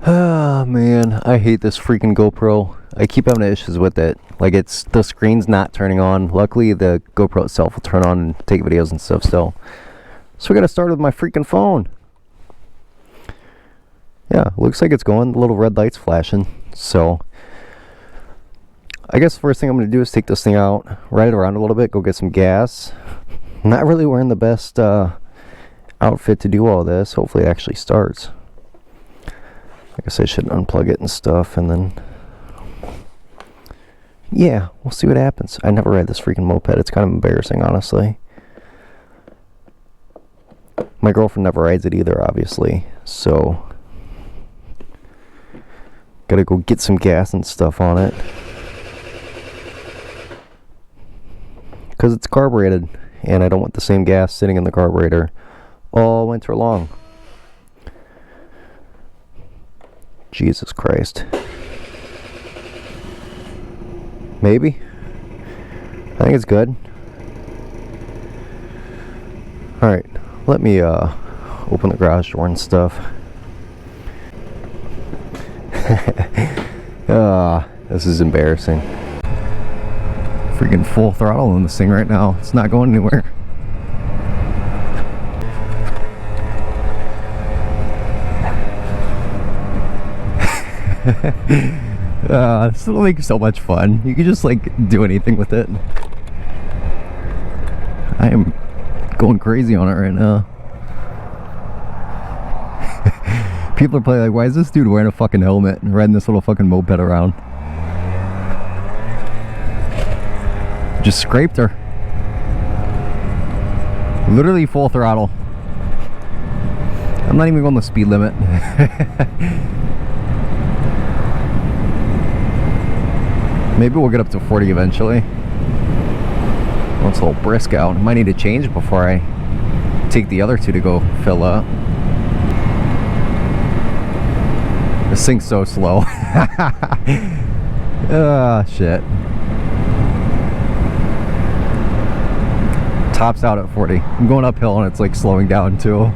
Oh man, I hate this freaking GoPro. I keep having issues with it. Like, it's the screen's not turning on. Luckily the GoPro itself will turn on and take videos and stuff still. So we gotta start with my freaking phone. Yeah, looks like it's going. The little red light's flashing. So I guess the first thing I'm gonna do is take this thing out, ride it around a little bit, go get some gas. I'm not really wearing the best outfit to do all this. Hopefully it actually starts. I guess I should unplug it and stuff, and then yeah, we'll see what happens. I never ride this freaking moped. It's kind of embarrassing, honestly. My girlfriend never rides it either, obviously, so gotta go get some gas and stuff on it because it's carbureted and I don't want the same gas sitting in the carburetor all winter long. Jesus Christ. Maybe. I think it's good. Alright, let me open the garage door and stuff. This is embarrassing. Freaking full throttle on this thing right now. It's not going anywhere. This will make so much fun. You can just like do anything with it. I am going crazy on it right now. People are probably like, why is this dude wearing a fucking helmet and riding this little fucking moped around? Just scraped her. Literally full throttle. I'm not even going the speed limit. Maybe we'll get up to 40 eventually. Well, it's a little brisk out. I might need to change before I take the other two to go fill up. This thing's so slow. Ah, shit. Tops out at 40. I'm going uphill and it's like slowing down too.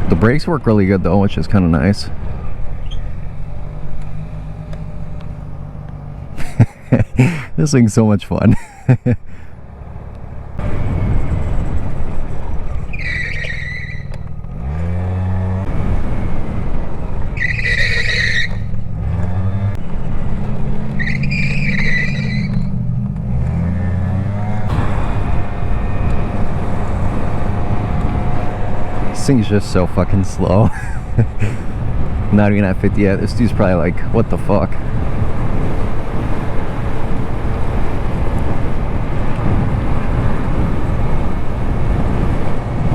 The brakes work really good though, which is kind of nice. This thing's so much fun. This thing's just so fucking slow. Not even at 50 yet. This dude's probably like, what the fuck?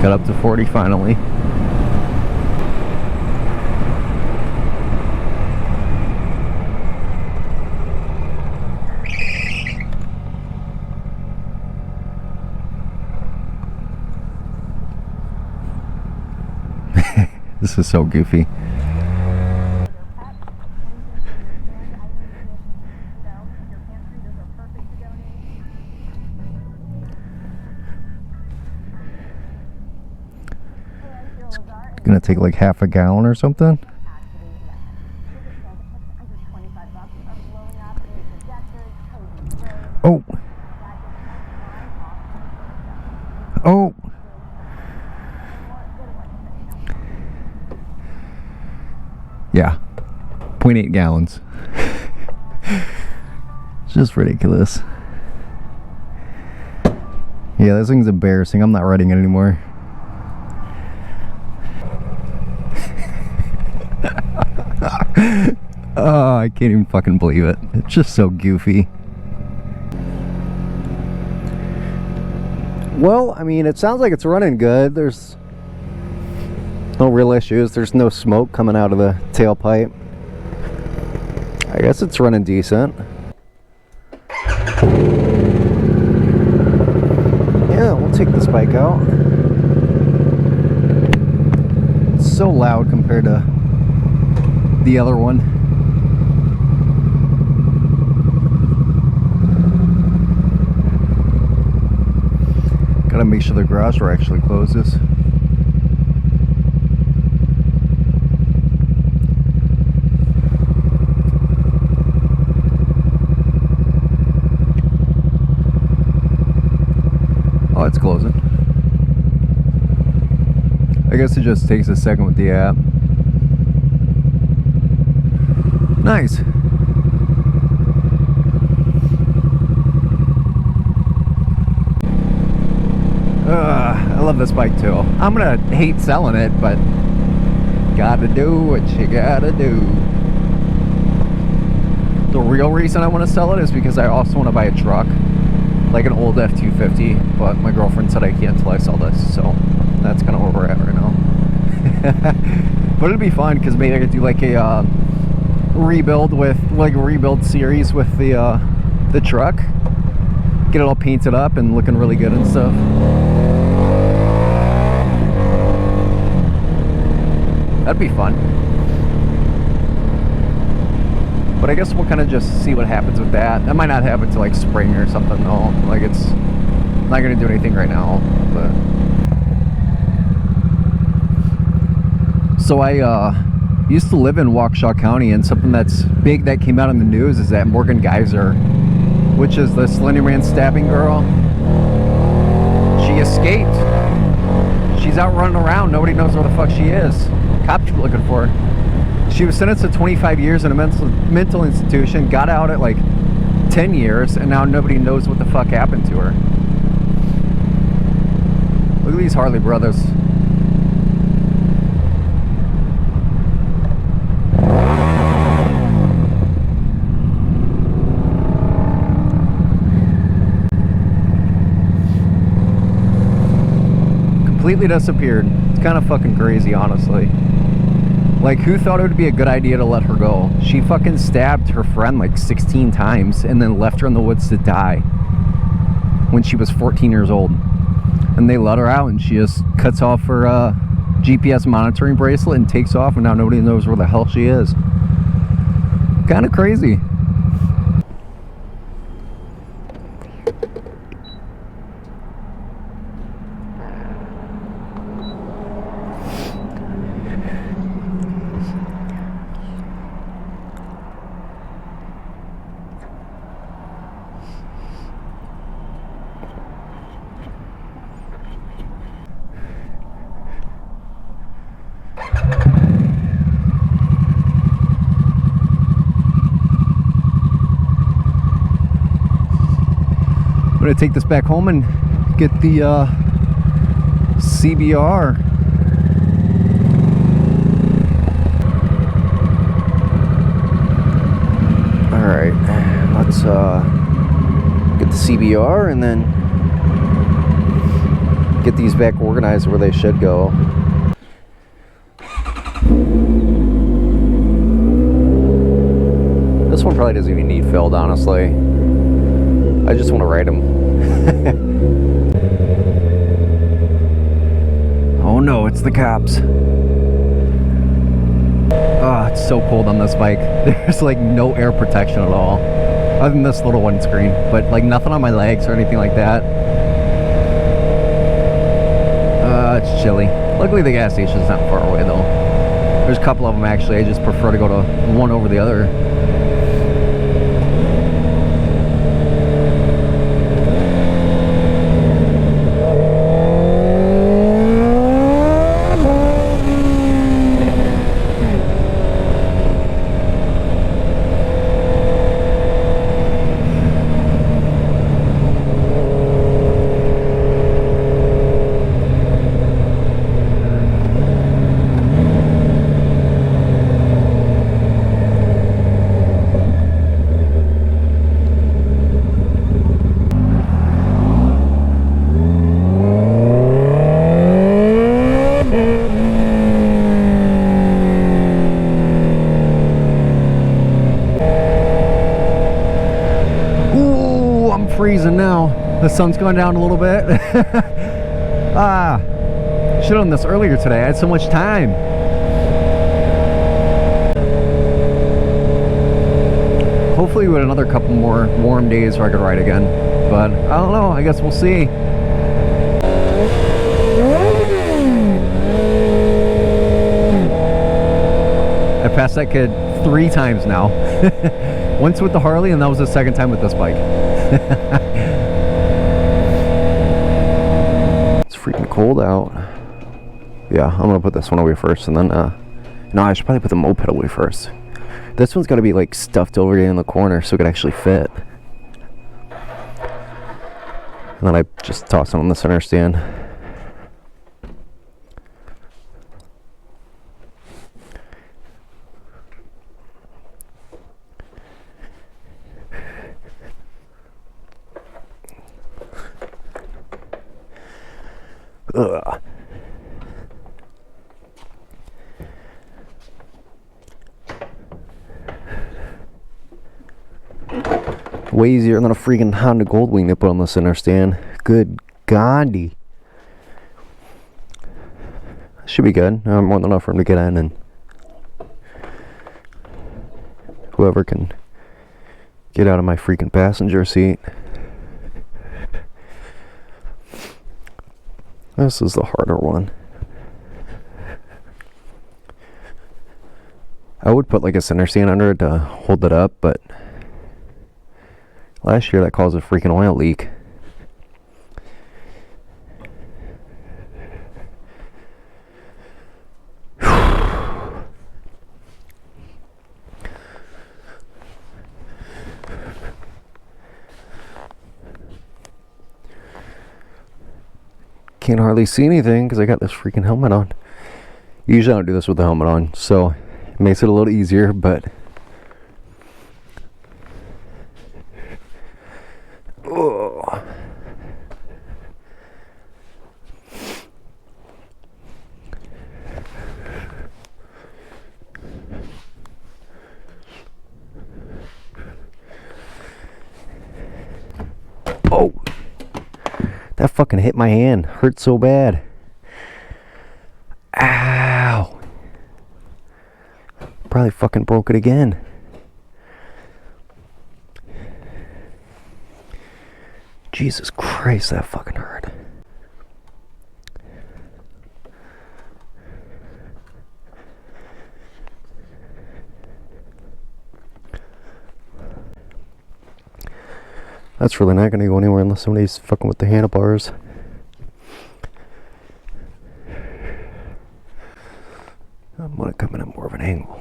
Got up to 40 finally. This is so goofy. It's gonna take like half a gallon or something. Oh. Oh. Yeah, 0.8 gallons. It's just ridiculous. Yeah, this thing's embarrassing. I'm not riding it anymore. Oh, I can't even fucking believe it. It's just so goofy. Well, I mean, it sounds like it's running good. There's no real issues. There's no smoke coming out of the tailpipe. I guess it's running decent. the other one. Gotta make sure the garage door actually closes. Oh, it's closing. I guess it just takes a second with the app. Nice. I love this bike too. I'm gonna hate selling it, but gotta do what you gotta do. The real reason I want to sell it is because I also want to buy a truck, like an old F-250, but my girlfriend said I can't until I sell this, so that's kind of where we're at right now. But it'd be fun because maybe I could do like a rebuild with, like a rebuild series with the truck, get it all painted up and looking really good and stuff. That'd be fun. But I guess we'll kind of just see what happens with that. That might not happen until like spring or something though. Like it's not gonna do anything right now. But so I used to live in Waukesha County, and something that's big that came out in the news is that Morgan Geyser, which is the Slender Man stabbing girl, she escaped. She's out running around. Nobody knows where the fuck she is. Cops are looking for her. She was sentenced to 25 years in a mental institution, got out at like 10 years, and now nobody knows what the fuck happened to her. Look at these Harley brothers. Completely disappeared. It's kind of fucking crazy, honestly. Like, who thought it would be a good idea to let her go? She fucking stabbed her friend like 16 times and then left her in the woods to die when she was 14 years old. And they let her out, and she just cuts off her GPS monitoring bracelet and takes off, and now nobody knows where the hell she is. Kind of crazy. I'm gonna take this back home and get the CBR. All right, let's get the CBR and then get these back organized where they should go. This one probably doesn't even need filled, honestly. I just want to ride them. Oh no, it's the cops. Oh, it's so cold on this bike. There's like no air protection at all, other than this little windscreen, but like nothing on my legs or anything like that. It's chilly. Luckily the gas station's not far away though. There's a couple of them actually. I just prefer to go to one over the other. Freezing now. The sun's going down a little bit. Should have done this earlier today. I had so much time. hopefully with another couple more warm days where I could ride again. But I don't know, I guess we'll see. I passed that kid 3 times now. Once with the Harley, and that was the second time with this bike. It's freaking cold out. Yeah, I'm gonna put this one away first, and then no, I should probably put the moped away first. This one's gotta be like stuffed over in the corner so it could actually fit. And then I just toss it on the center stand. Ugh. Way easier than a freaking Honda Goldwing to put on the center stand. Good Gandhi. Should be good. More than enough room to get in, and whoever can get out of my freaking passenger seat. This is the harder one. I would put like a center stand under it to hold it up, but last year that caused a freaking oil leak. Can't hardly see anything because I got this freaking helmet on. Usually I don't do this with the helmet on, so it makes it a little easier, but oh. Oh, that fucking hit my hand. Hurt so bad. Ow. Probably fucking broke it again. Jesus Christ, that fucking hurt. That's really not gonna go anywhere unless somebody's fucking with the handlebars. I'm gonna come in at more of an angle.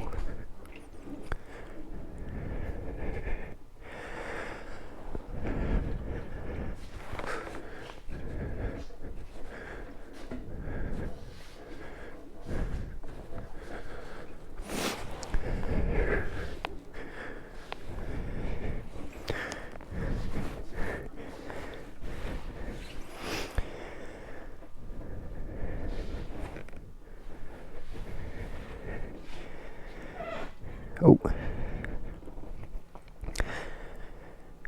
Oh.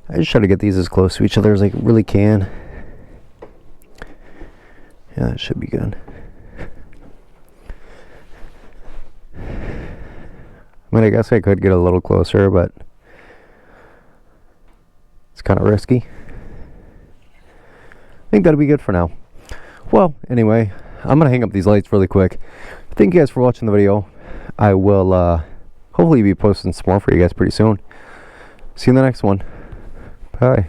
I just try to get these as close to each other as I really can. Yeah, that should be good. I mean, I guess I could get a little closer, but it's kind of risky. I think that'll be good for now. Well, anyway, I'm going to hang up these lights really quick. Thank you guys for watching the video. I will, hopefully be posting some more for you guys pretty soon. See you in the next one. Bye.